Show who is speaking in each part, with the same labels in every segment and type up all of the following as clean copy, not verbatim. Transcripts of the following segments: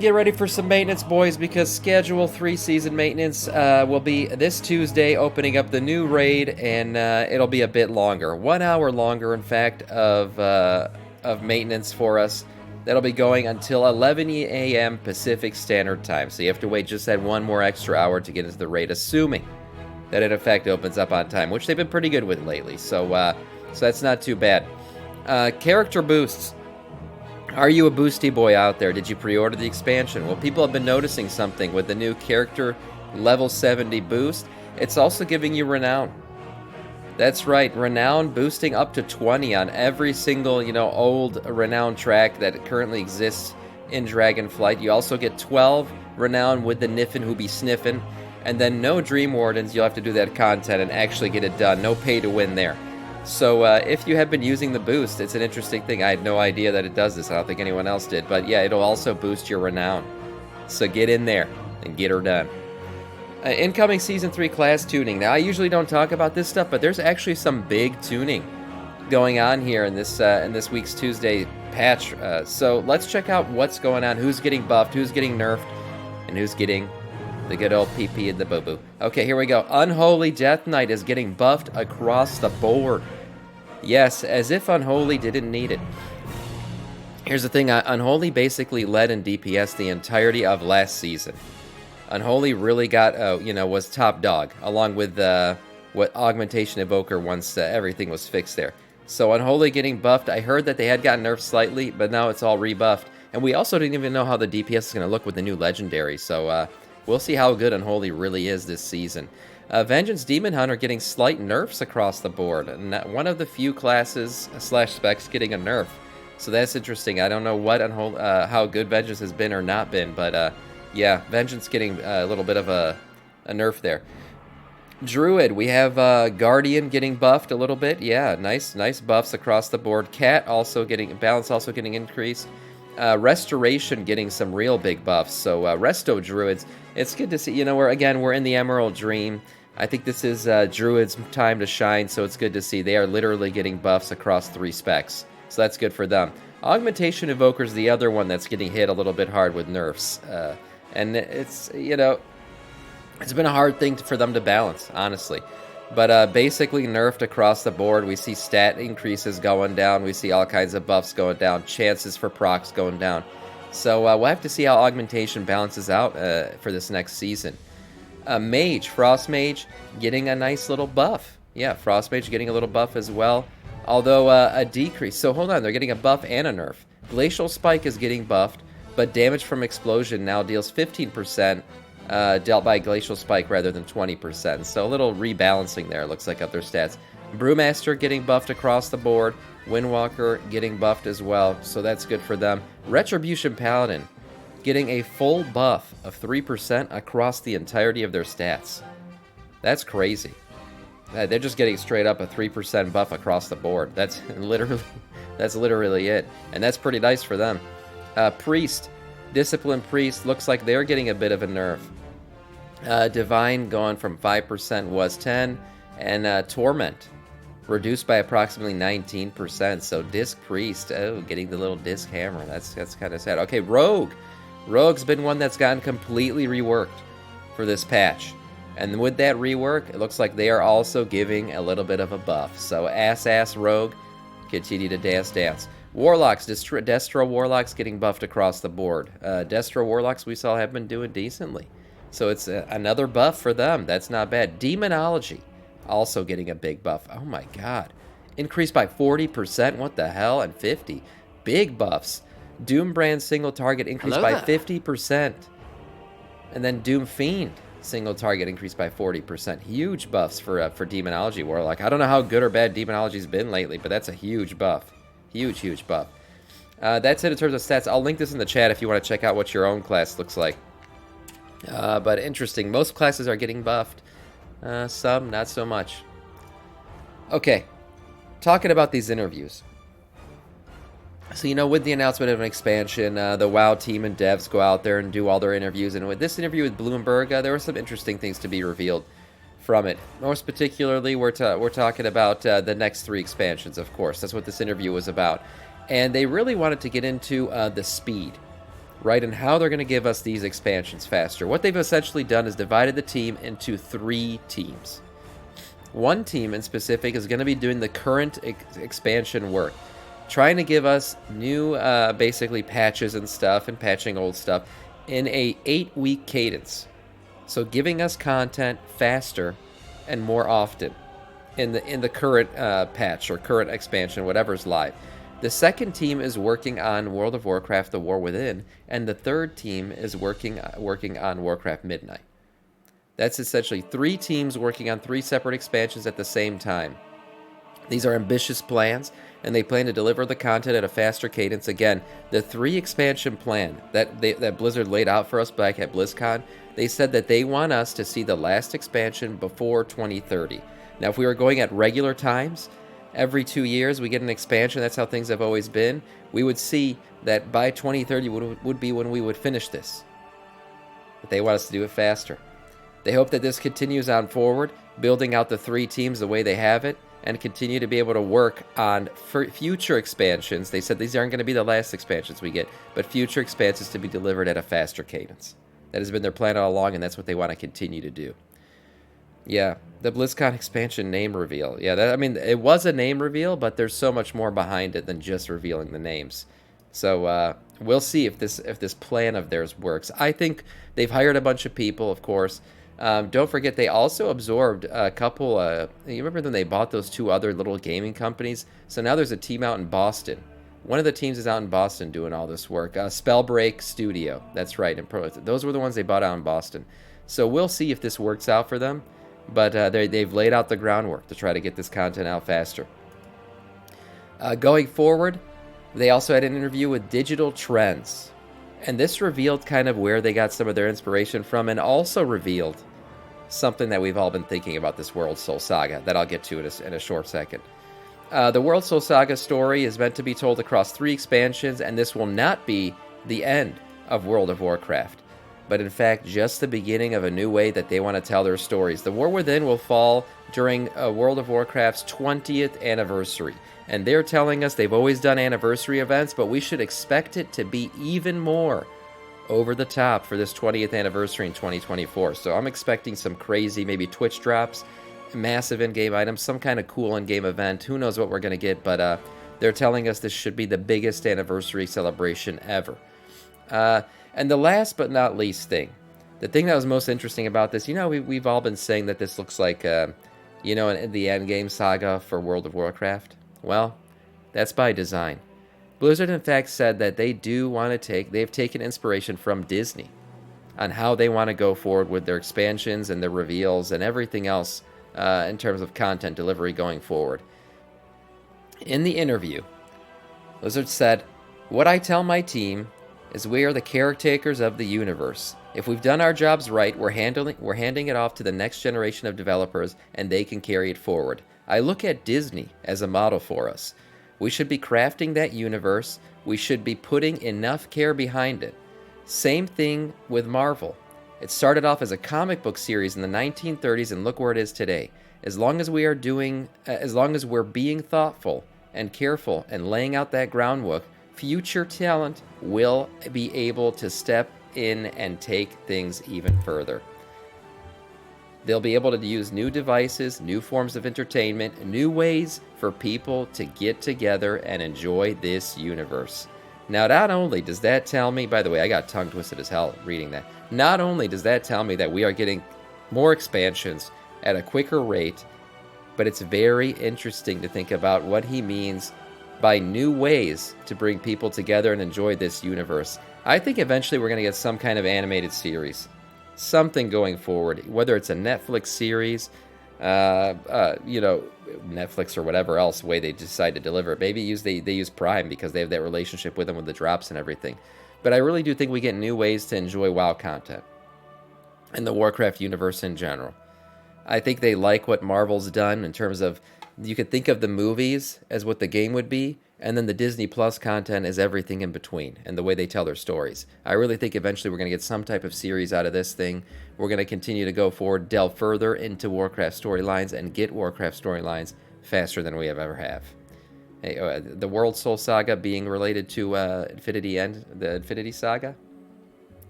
Speaker 1: Get ready for some maintenance, boys, because Schedule 3 season maintenance will be this Tuesday, opening up the new raid, and it'll be a bit longer. 1 hour longer, in fact, of maintenance for us. That'll be going until 11 a.m. Pacific Standard Time, so you have to wait just that one more extra hour to get into the raid, assuming that it, in fact, opens up on time, which they've been pretty good with lately, so that's not too bad. Character boosts. Are you a boosty boy out there? Did you pre-order the expansion? Well, people have been noticing something with the new character level 70 boost. It's also giving you renown. That's right, renown boosting up to 20 on every single, old renown track that currently exists in Dragonflight. You also get 12 renown with the Niffin who be sniffin', and then no Dream Wardens. You'll have to do that content and actually get it done. No pay to win there. So if you have been using the boost, it's an interesting thing. I had no idea that it does this. I don't think anyone else did. But yeah, it'll also boost your renown. So get in there and get her done. Incoming Season 3 class tuning. Now, I usually don't talk about this stuff, but there's actually some big tuning going on here in this week's Tuesday patch. So let's check out what's going on, who's getting buffed, who's getting nerfed, and who's getting the good old PP and the boo-boo. Okay, here we go. Unholy Death Knight is getting buffed across the board. Yes, as if Unholy didn't need it. Here's the thing. Unholy basically led in DPS the entirety of last season. Unholy really got, was top dog, along with what Augmentation Evoker once everything was fixed there. So Unholy getting buffed. I heard that they had gotten nerfed slightly, but now it's all rebuffed. And we also didn't even know how the DPS is going to look with the new Legendary, so we'll see how good Unholy really is this season. Vengeance Demon Hunter getting slight nerfs across the board. And one of the few classes / specs getting a nerf. So that's interesting. I don't know what how good Vengeance has been or not been. But yeah, Vengeance getting a little bit of a nerf there. Druid, we have Guardian getting buffed a little bit. Yeah, nice buffs across the board. Cat also getting, Balance also getting increased. Restoration getting some real big buffs. So Resto Druids, it's good to see. We're in the Emerald Dream. I think this is Druid's time to shine, so it's good to see. They are literally getting buffs across 3 specs, so that's good for them. Augmentation Evoker's the other one that's getting hit a little bit hard with nerfs. And it's, it's been a hard thing for them to balance, honestly. But basically nerfed across the board. We see stat increases going down. We see all kinds of buffs going down. Chances for procs going down. So we'll have to see how Augmentation balances out for this next season. Mage, Frost Mage, getting a nice little buff. Yeah, Frost Mage getting a little buff as well. Although a decrease. So hold on, they're getting a buff and a nerf. Glacial Spike is getting buffed, but damage from explosion now deals 15%. Dealt by Glacial Spike rather than 20%. So a little rebalancing there, looks like, of their stats. Brewmaster getting buffed across the board. Windwalker getting buffed as well, so that's good for them. Retribution Paladin getting a full buff of 3% across the entirety of their stats. That's crazy. They're just getting straight up a 3% buff across the board. That's literally it. And that's pretty nice for them. Priest, Discipline Priest, looks like they're getting a bit of a nerf. Divine going from 5% was 10, and Torment reduced by approximately 19%. So Disc Priest, getting the little Disc Hammer. That's kind of sad. Okay, Rogue. Rogue's been one that's gotten completely reworked for this patch. And with that rework, it looks like they are also giving a little bit of a buff. So ass Rogue, continue to dance. Warlocks, Destro Warlocks getting buffed across the board. Destro Warlocks we saw have been doing decently. So it's another buff for them. That's not bad. Demonology also getting a big buff. Oh my god. Increased by 40%. What the hell? And 50. Big buffs. Doombrand single target increased by 50%. And then Doom Fiend single target increased by 40%. Huge buffs for Demonology Warlock. I don't know how good or bad Demonology's been lately, but that's a huge buff. Huge buff. That's it in terms of stats. I'll link this in the chat if you want to check out what your own class looks like. But interesting. Most classes are getting buffed. Some, not so much. Okay. Talking about these interviews. So, with the announcement of an expansion, the WoW team and devs go out there and do all their interviews. And with this interview with Bloomberg, there were some interesting things to be revealed from it. Most particularly, we're talking about the next 3 expansions, of course. That's what this interview was about. And they really wanted to get into the speed right, and how they're going to give us these expansions faster. What they've essentially done is divided the team into 3 teams. One team in specific is going to be doing the current expansion work, trying to give us new basically patches and stuff, and patching old stuff in a 8-week cadence. So giving us content faster and more often in the current patch or current expansion, whatever's live. The second team is working on World of Warcraft: The War Within, and the third team is working on Warcraft Midnight. That's essentially 3 teams working on 3 separate expansions at the same time. These are ambitious plans, and they plan to deliver the content at a faster cadence. Again, the 3 expansion plan that Blizzard laid out for us back at BlizzCon, they said that they want us to see the last expansion before 2030. Now, if we were going at regular times, every 2 years we get an expansion, that's how things have always been, we would see that by 2030 would be when we would finish this. But they want us to do it faster. They hope that this continues on forward, building out the 3 teams the way they have it, and continue to be able to work on future expansions. They said these aren't going to be the last expansions we get, but future expansions to be delivered at a faster cadence. That has been their plan all along, and that's what they want to continue to do. Yeah, the BlizzCon expansion name reveal. Yeah, it was a name reveal, but there's so much more behind it than just revealing the names. So we'll see if this plan of theirs works. I think they've hired a bunch of people, of course. Don't forget, they also absorbed a couple. You remember when they bought those 2 other little gaming companies? So now there's a team out in Boston. One of the teams is out in Boston doing all this work. Spellbreak Studio. That's right. Those were the ones they bought out in Boston. So we'll see if this works out for them. But they've laid out the groundwork to try to get this content out faster. Going forward, they also had an interview with Digital Trends. And this revealed kind of where they got some of their inspiration from, and also revealed something that we've all been thinking about this World Soul Saga that I'll get to in a short second. The World Soul Saga story is meant to be told across 3 expansions, and this will not be the end of World of Warcraft, but in fact just the beginning of a new way that they want to tell their stories. The War Within will fall during World of Warcraft's 20th anniversary, and they're telling us they've always done anniversary events, but we should expect it to be even more over the top for this 20th anniversary in 2024. So I'm expecting some crazy, maybe Twitch drops, massive in-game items, some kind of cool in-game event. Who knows what we're going to get, but they're telling us this should be the biggest anniversary celebration ever. And the last but not least thing, the thing that was most interesting about this, we've all been saying that this looks like, the endgame saga for World of Warcraft. Well, that's by design. Blizzard, in fact, said that they've taken inspiration from Disney on how they want to go forward with their expansions and their reveals and everything else in terms of content delivery going forward. In the interview, Blizzard said, "What I tell my team is we are the caretakers of the universe. If we've done our jobs right, we're handing it off to the next generation of developers, and they can carry it forward. I look at Disney as a model for us. We should be crafting that universe. We should be putting enough care behind it. Same thing with Marvel. It started off as a comic book series in the 1930s, and look where it is today. As long as we're being thoughtful and careful and laying out that groundwork, future talent will be able to step in and take things even further. They'll be able to use new devices, new forms of entertainment, new ways for people to get together and enjoy this universe." Now, not only does that tell me, by the way, I got tongue twisted as hell reading that. Not only does that tell me that we are getting more expansions at a quicker rate, but it's very interesting to think about what he means by new ways to bring people together and enjoy this universe. I think eventually we're going to get some kind of animated series. Something going forward, whether it's a Netflix series, Netflix or whatever else way they decide to deliver it. Maybe they use Prime because they have that relationship with them with the drops and everything. But I really do think we get new ways to enjoy WoW content and the Warcraft universe in general. I think they like what Marvel's done in terms of, you could think of the movies as what the game would be, and then the Disney Plus content is everything in between and the way they tell their stories. I really think eventually we're going to get some type of series out of this thing. We're going to continue to go forward, delve further into Warcraft storylines, and get Warcraft storylines faster than we have ever have. Hey, the World Soul Saga being related to the Infinity Saga?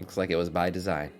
Speaker 1: Looks like it was by design.